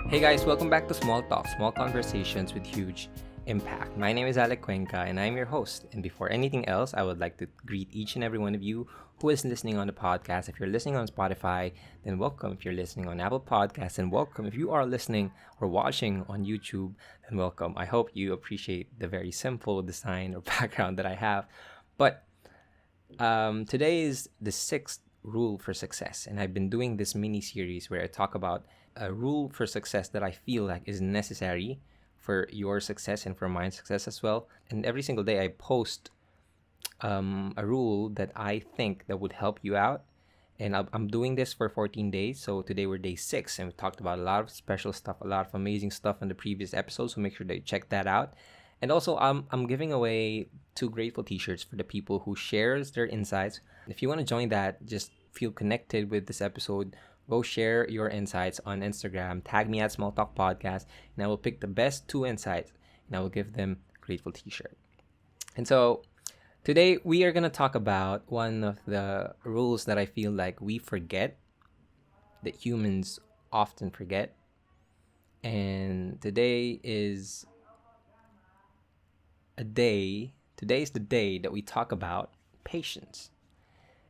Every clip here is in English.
Hey guys, welcome back to Small Talk, small conversations with huge impact. My name is Alec Cuenca and I'm your host. And before anything else, I would like to greet each and every one of you who is listening on the podcast. If you're listening on Spotify, then welcome. If you're listening on Apple Podcasts, then welcome. If you are listening or watching on YouTube, then welcome. I hope you appreciate the very simple design or background that I have. But today is the sixth rule for success, and I've been doing this mini series where I talk about a rule for success that I feel like is necessary for your success and for my success as well. And every single day I post a rule that I think that would help you out. And I'm doing this for 14 days. So today we're day 6, and we talked about a lot of special stuff, a lot of amazing stuff in the previous episode. So make sure that you check that out. And also, I'm giving away 2 grateful t-shirts for the people who shares their insights. If you want to join that, just feel connected with this episode. Go share your insights on Instagram. Tag me at Small Talk Podcast, and I will pick the best 2 insights, and I will give them a grateful t-shirt. And so today we are gonna talk about one of the rules that I feel like we forget, that humans often forget. And today is the day that we talk about patience.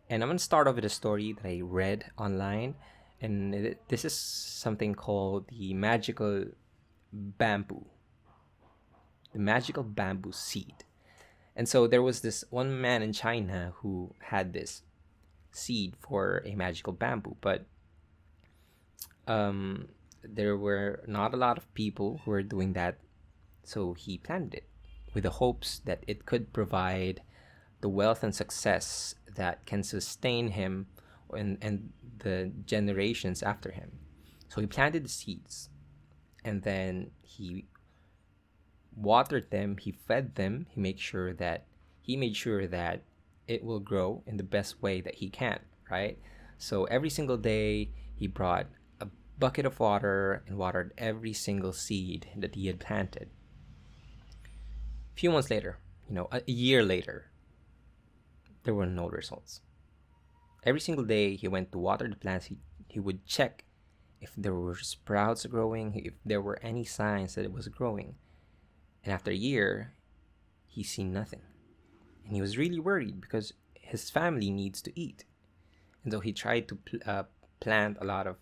And I'm going to start off with a story that I read online. And this is something called the magical bamboo, the magical bamboo seed. And so there was this one man in China who had this seed for a magical bamboo, but there were not a lot of people who were doing that. So he planted it with the hopes that it could provide the wealth and success that can sustain him and the generations after him. So he planted the seeds, and then he watered them, he fed them, he made sure that it will grow in the best way that he can, right? So every single day he brought a bucket of water and watered every single seed that he had planted. A few months later, a year later, there were no results. Every single day he went to water the plants, he would check if there were sprouts growing, if there were any signs that it was growing. And after a year, he seen nothing. And he was really worried because his family needs to eat. And so he tried to plant a lot of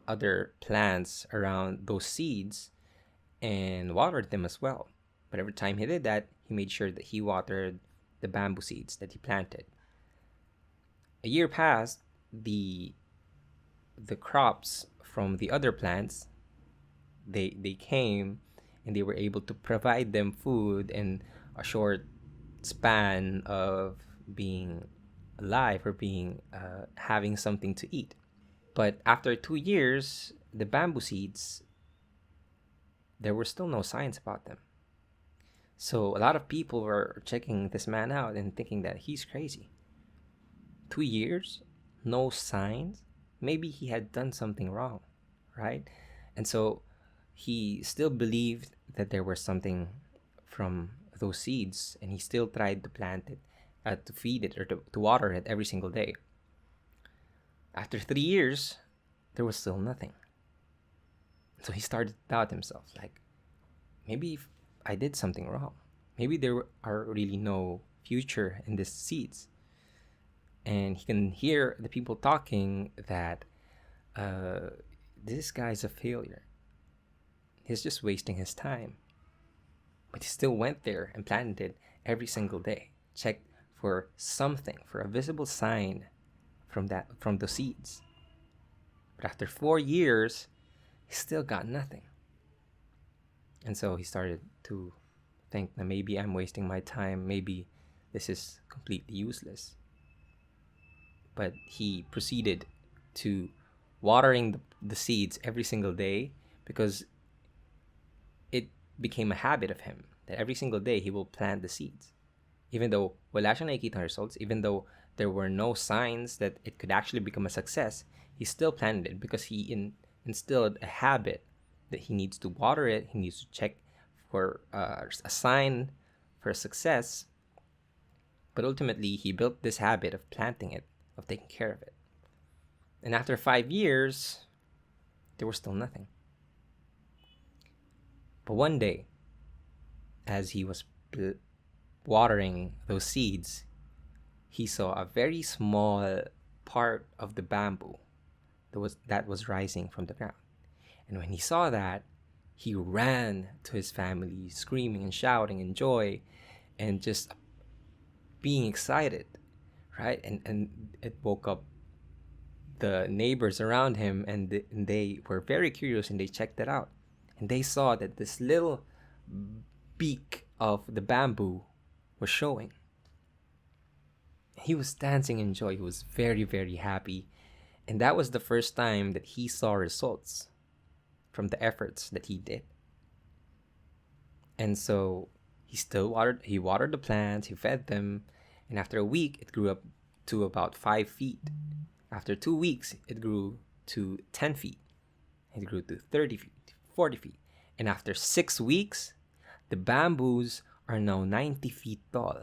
other plants around those seeds and watered them as well. But every time he did that, he made sure that he watered the bamboo seeds that he planted. A year passed, the crops from the other plants, they came, and they were able to provide them food in a short span of being alive or being having something to eat. But after 2 years, the bamboo seeds, there were still no signs about them. So a lot of people were checking this man out and thinking that he's crazy. 2 years, no signs. Maybe he had done something wrong, right? And so he still believed that there was something from those seeds, and he still tried to plant it, to feed it, or to water it every single day. After 3 years, there was still nothing. So he started to doubt himself, like, maybe I did something wrong. Maybe there are really no future in these seeds. And he can hear the people talking that this guy's a failure. He's just wasting his time. But he still went there and planted it every single day. Checked for something, for a visible sign from the seeds. But after 4 years, he still got nothing. And so he started to think that maybe I'm wasting my time. Maybe this is completely useless. But he proceeded to watering the seeds every single day because it became a habit of him that every single day he will plant the seeds. Even though wala siyang nakikita results, even though there were no signs that it could actually become a success, he still planted it because he instilled a habit that he needs to water it, he needs to check for a sign for success. But ultimately, he built this habit of planting it, of taking care of it. And after 5 years, there was still nothing. But one day, as he was watering those seeds, he saw a very small part of the bamboo that was rising from the ground. And when he saw that, he ran to his family, screaming and shouting in joy and just being excited, right? And it woke up the neighbors around him, and they were very curious and they checked it out. And they saw that this little beak of the bamboo was showing. He was dancing in joy. He was very, very happy. And that was the first time that he saw results from the efforts that he did. And so he watered the plants, he fed them, and after a week it grew up to about 5 feet. After 2 weeks, it grew to 10 feet. It grew to 30 feet, 40 feet. And after 6 weeks, the bamboos are now 90 feet tall.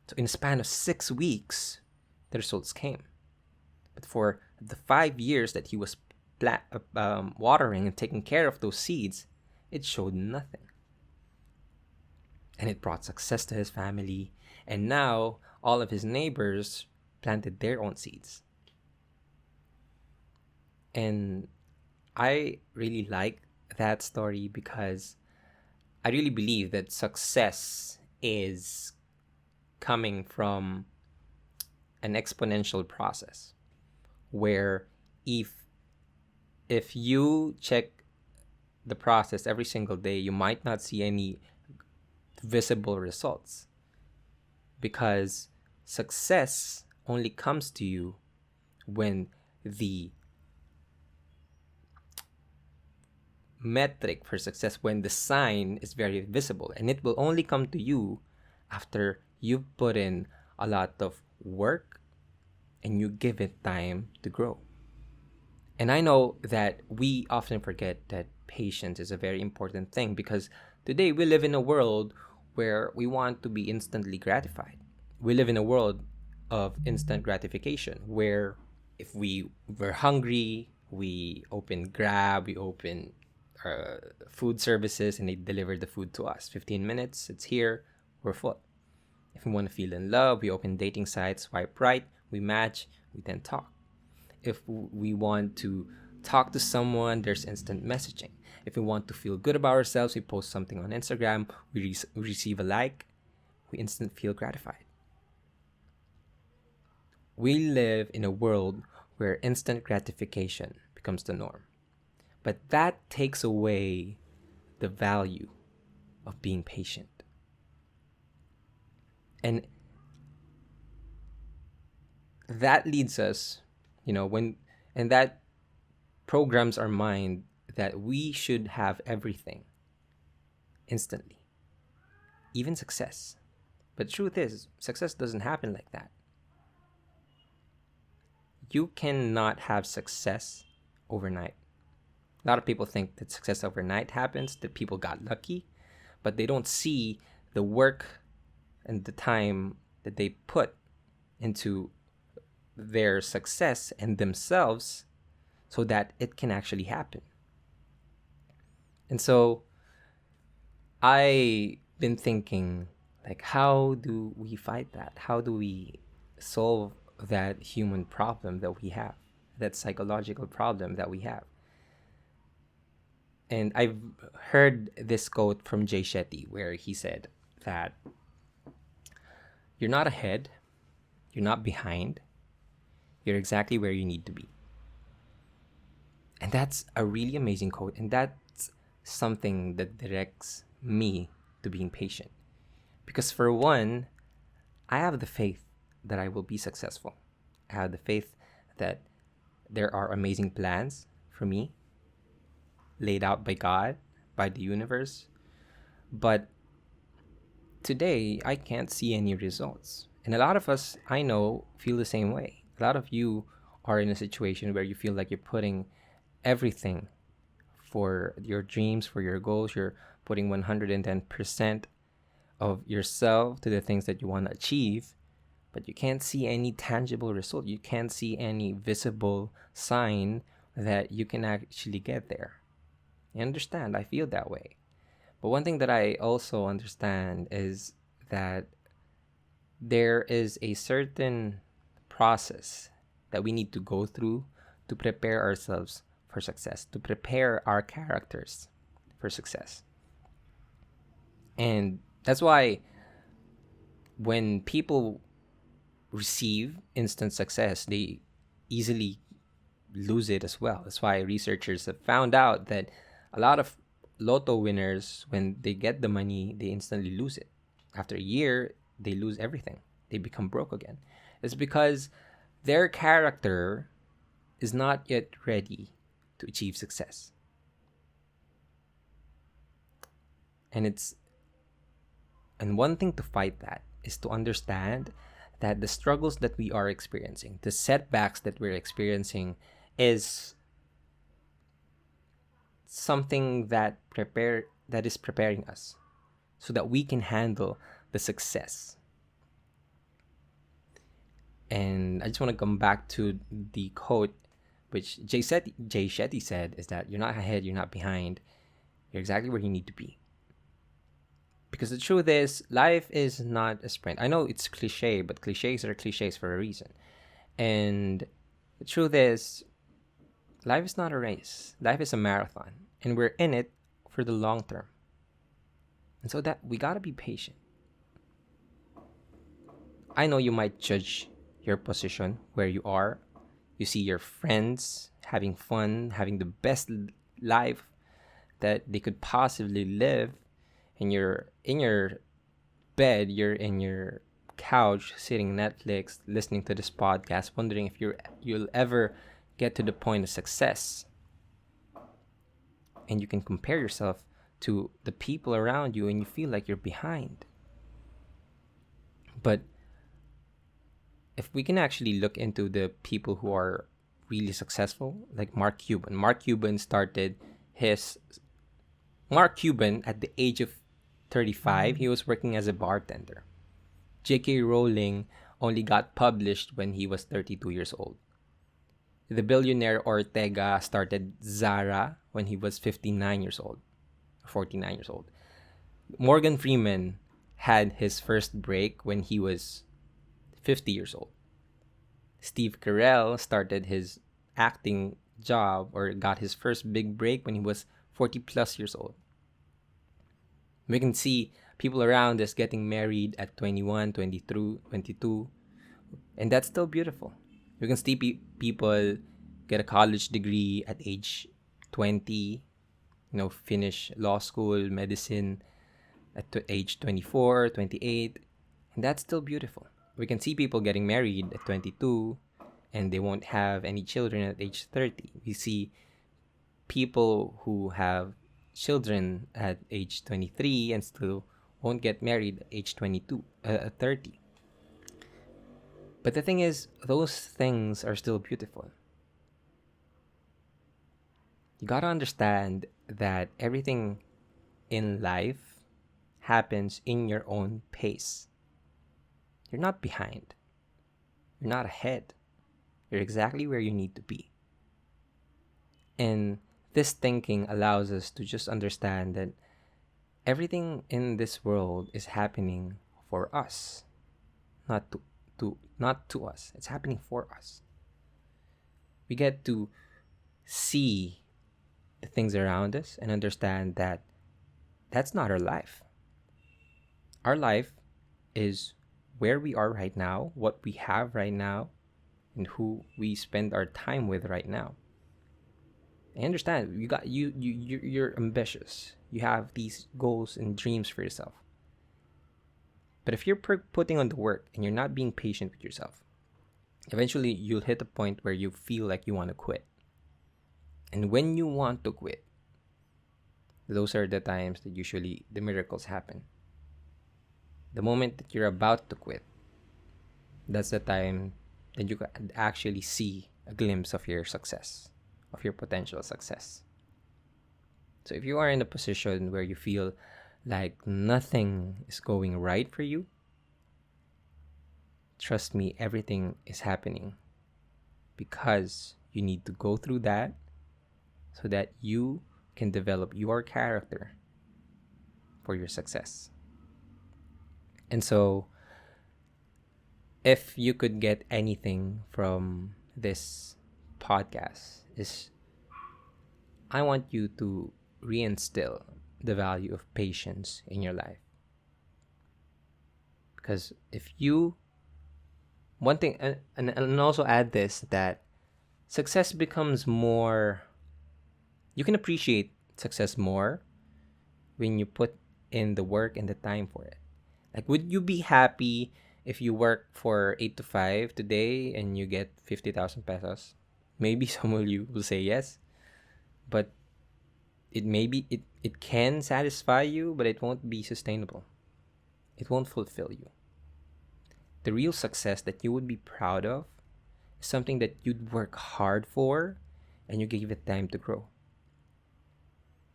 So in a span of 6 weeks, the results came. But for the 5 years that he was watering and taking care of those seeds, it showed nothing. And it brought success to his family. And now all of his neighbors planted their own seeds. And I really like that story because I really believe that success is coming from an exponential process where if you check the process every single day, you might not see any visible results, because success only comes to you when the metric for success, when the sign is very visible, and it will only come to you after you've put in a lot of work and you give it time to grow. And I know that we often forget that patience is a very important thing, because today we live in a world where we want to be instantly gratified. We live in a world of instant gratification where if we're hungry, we open Grab, we open food services, and they deliver the food to us. 15 minutes, it's here, we're full. If we want to feel in love, we open dating sites, swipe right, we match, we then talk. If we want to talk to someone, there's instant messaging. If we want to feel good about ourselves, we post something on Instagram, we receive a like, we instantly feel gratified. We live in a world where instant gratification becomes the norm. But that takes away the value of being patient. And that leads us, and that programs our mind that we should have everything instantly, even success. But truth is, success doesn't happen like that. You cannot have success overnight. A lot of people think that success overnight happens, that people got lucky, but they don't see the work and the time that they put into their success and themselves so that it can actually happen. And so I've been thinking, like, how do we fight that? How do we solve that human problem that we have, that psychological problem that we have? And I've heard this quote from Jay Shetty where he said that you're not ahead, you're not behind, you're exactly where you need to be. And that's a really amazing quote. And that's something that directs me to being patient. Because for one, I have the faith that I will be successful. I have the faith that there are amazing plans for me, laid out by God, by the universe. But today, I can't see any results. And a lot of us, I know, feel the same way. A lot of you are in a situation where you feel like you're putting everything for your dreams, for your goals. You're putting 110% of yourself to the things that you want to achieve, but you can't see any tangible result. You can't see any visible sign that you can actually get there. I understand. I feel that way. But one thing that I also understand is that there is a certain process that we need to go through to prepare ourselves for success, to prepare our characters for success. And that's why when people receive instant success, they easily lose it as well. That's why researchers have found out that a lot of lotto winners, when they get the money, they instantly lose it. After a year, they lose everything. They become broke again. It's because their character is not yet ready to achieve success. And it's and one thing to fight that is to understand that the struggles that we are experiencing, the setbacks that we're experiencing, is something that is preparing us so that we can handle the success. And I just want to come back to the quote which Jay Shetty said, is that you're not ahead, you're not behind, you're exactly where you need to be. Because the truth is, life is not a sprint. I know it's cliche, but cliches are cliches for a reason. And the truth is, life is not a race. Life is a marathon. And we're in it for the long term. And so that we gotta be patient. I know you might judge your position where you are. You see your friends having fun, having the best life that they could possibly live, and you're in your bed, you're in your couch, sitting Netflix, listening to this podcast, wondering if you'll ever get to the point of success. And you can compare yourself to the people around you, and you feel like you're behind. But if we can actually look into the people who are really successful, like Mark Cuban. Mark Cuban at the age of 35, he was working as a bartender. J.K. Rowling only got published when he was 32 years old. The billionaire Ortega started Zara when he was 59 years old, 49 years old. Morgan Freeman had his first break when he was 50 years old. Steve Carell started his acting job, or got his first big break, when he was 40 plus years old. We can see people around us getting married at 21, 22, and that's still beautiful. You can see people get a college degree at age 20, finish law school, medicine at age 24, 28, and that's still beautiful. We can see people getting married at 22 and they won't have any children at age 30. We see people who have children at age 23 and still won't get married at age 30. But the thing is, those things are still beautiful. You gotta understand that everything in life happens in your own pace. You're not behind. You're not ahead. You're exactly where you need to be. And this thinking allows us to just understand that everything in this world is happening for us, not to us. It's happening for us. We get to see the things around us and understand that that's not our life. Our life is where we are right now, what we have right now, and who we spend our time with right now. I understand you're ambitious. You have these goals and dreams for yourself. But if you're putting on the work and you're not being patient with yourself, eventually you'll hit a point where you feel like you want to quit. And when you want to quit, those are the times that usually the miracles happen. The moment that you're about to quit, that's the time that you can actually see a glimpse of your success, of your potential success. So if you are in a position where you feel like nothing is going right for you, trust me, everything is happening because you need to go through that so that you can develop your character for your success. And so, if you could get anything from this podcast, is I want you to reinstill the value of patience in your life. Because if you, one thing, and also add this, that success becomes more, you can appreciate success more when you put in the work and the time for it. Like, would you be happy if you work for 8 to 5 today and you get 50,000 pesos? Maybe some of you will say yes, but it can satisfy you, but it won't be sustainable. It won't fulfill you. The real success that you would be proud of is something that you'd work hard for and you give it time to grow.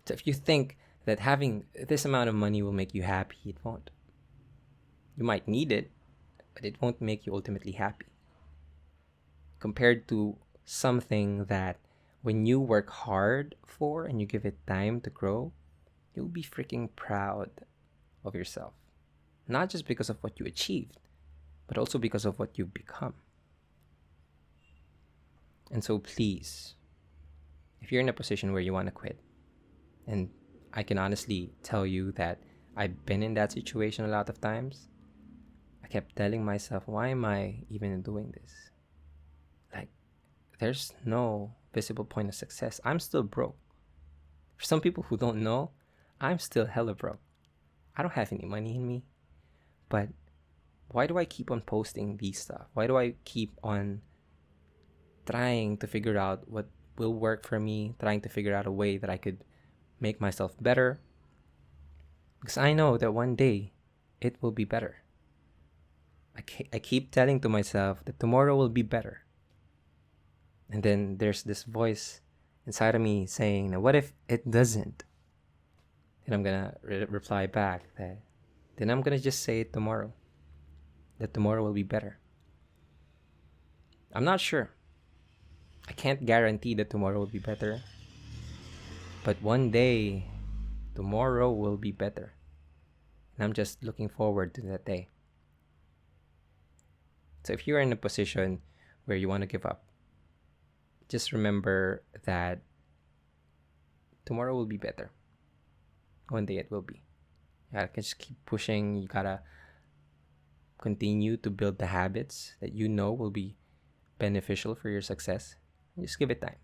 So if you think that having this amount of money will make you happy, it won't. You might need it, but it won't make you ultimately happy. Compared to something that when you work hard for and you give it time to grow, you'll be freaking proud of yourself. Not just because of what you achieved, but also because of what you've become. And so please, if you're in a position where you want to quit, and I can honestly tell you that I've been in that situation a lot of times, I kept telling myself, why am I even doing this? Like, there's no visible point of success. I'm still broke. For some people who don't know, I'm still hella broke. I don't have any money in me. But why do I keep on posting these stuff? Why do I keep on trying to figure out what will work for me, trying to figure out a way that I could make myself better? Because I know that one day it will be better. I keep telling to myself that tomorrow will be better. And then there's this voice inside of me saying, what if it doesn't? Then I'm going to reply back that, then I'm going to just say it tomorrow, that tomorrow will be better. I'm not sure. I can't guarantee that tomorrow will be better. But one day, tomorrow will be better. And I'm just looking forward to that day. So if you're in a position where you want to give up, just remember that tomorrow will be better. One day it will be. You gotta just keep pushing. You gotta continue to build the habits that you know will be beneficial for your success. Just give it time.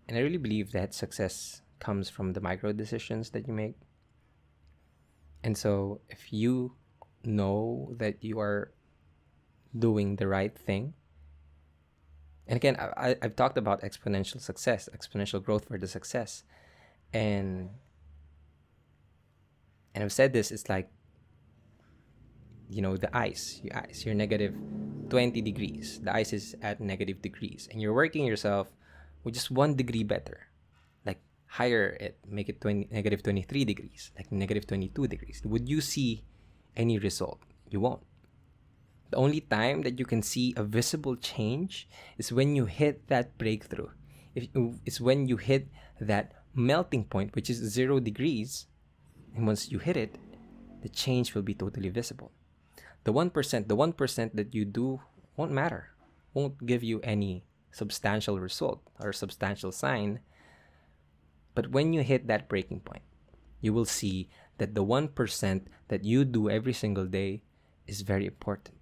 And I really believe that success comes from the micro decisions that you make. And so if you know that you are doing the right thing, and again, I've talked about exponential success, exponential growth for the success. And I've said this, it's like, the ice. You're negative 20 degrees. The ice is at negative degrees. And you're working yourself with just 1 degree better. Like, higher it, make it negative 23 degrees, like negative 22 degrees. Would you see any result? You won't. The only time that you can see a visible change is when you hit that breakthrough. It's when you hit that melting point, which is 0 degrees. And once you hit it, the change will be totally visible. The 1% that you do won't matter, won't give you any substantial result or substantial sign. But when you hit that breaking point, you will see that the 1% that you do every single day is very important.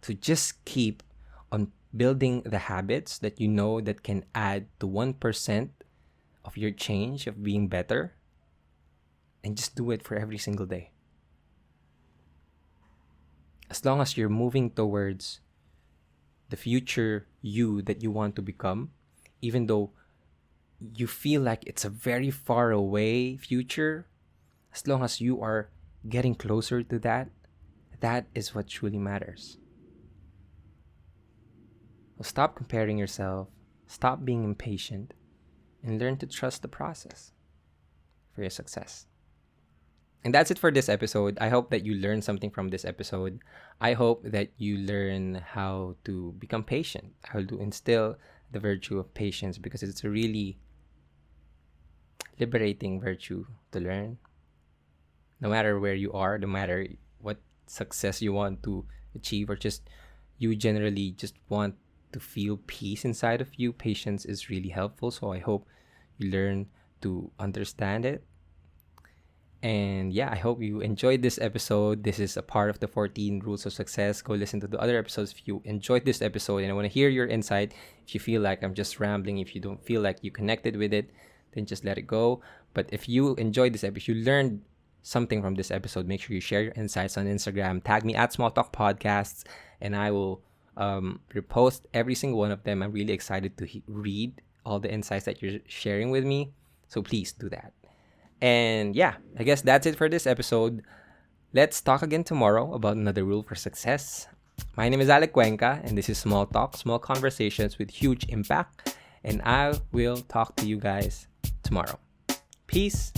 So just keep on building the habits that you know that can add to 1% of your change of being better, and just do it for every single day. As long as you're moving towards the future you that you want to become, even though you feel like it's a very far away future, as long as you are getting closer to that, that is what truly matters. So stop comparing yourself, stop being impatient, and learn to trust the process for your success. And that's it for this episode. I hope that you learned something from this episode. I hope that you learn how to become patient, how to instill the virtue of patience, because it's a really liberating virtue to learn. No matter where you are, no matter what success you want to achieve, or just you generally just want to feel peace inside of you, patience is really helpful. So I hope you learn to understand it. And yeah, I hope you enjoyed this episode. This is a part of the 14 Rules of Success. Go listen to the other episodes if you enjoyed this episode. And I want to hear your insight. If you feel like I'm just rambling, if you don't feel like you connected with it, then just let it go. But if you enjoyed this episode, if you learned something from this episode, make sure you share your insights on Instagram. Tag me at Small Talk Podcasts, and I will repost every single one of them. I'm really excited to read all the insights that you're sharing with me. So please do that. And yeah, I guess that's it for this episode. Let's talk again tomorrow about another rule for success. My name is Alec Cuenca, and this is Small Talk, small conversations with huge impact. And I will talk to you guys tomorrow. Peace.